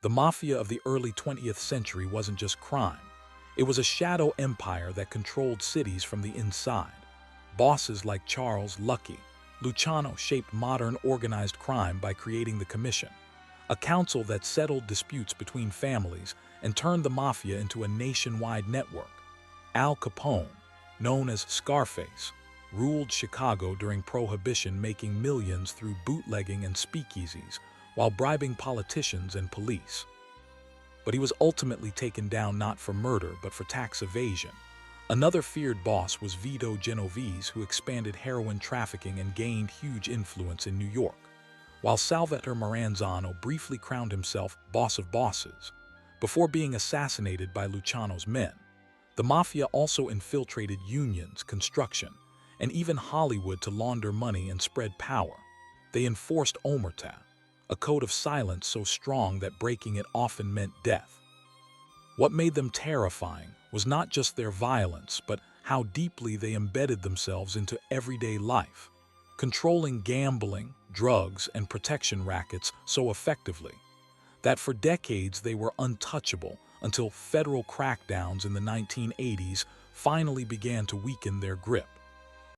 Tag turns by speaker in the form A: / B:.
A: The mafia of the early 20th century wasn't just crime. It was a shadow empire that controlled cities from the inside. Bosses like Charles Lucky Luciano shaped modern organized crime by creating the Commission, a council that settled disputes between families and turned the mafia into a nationwide network. Al Capone, known as Scarface, ruled Chicago during Prohibition, making millions through bootlegging and speakeasies while bribing politicians and police. But he was ultimately taken down not for murder but for tax evasion. Another feared boss was Vito Genovese, who expanded heroin trafficking and gained huge influence in New York, while Salvatore Maranzano briefly crowned himself boss of bosses before being assassinated by Luciano's men. The mafia also infiltrated unions, construction, and even Hollywood to launder money and spread power. They enforced omerta, a code of silence so strong that breaking it often meant death. What made them terrifying was not just their violence, but how deeply they embedded themselves into everyday life, controlling gambling, drugs, and protection rackets so effectively that for decades they were untouchable until federal crackdowns in the 1980s finally began to weaken their grip.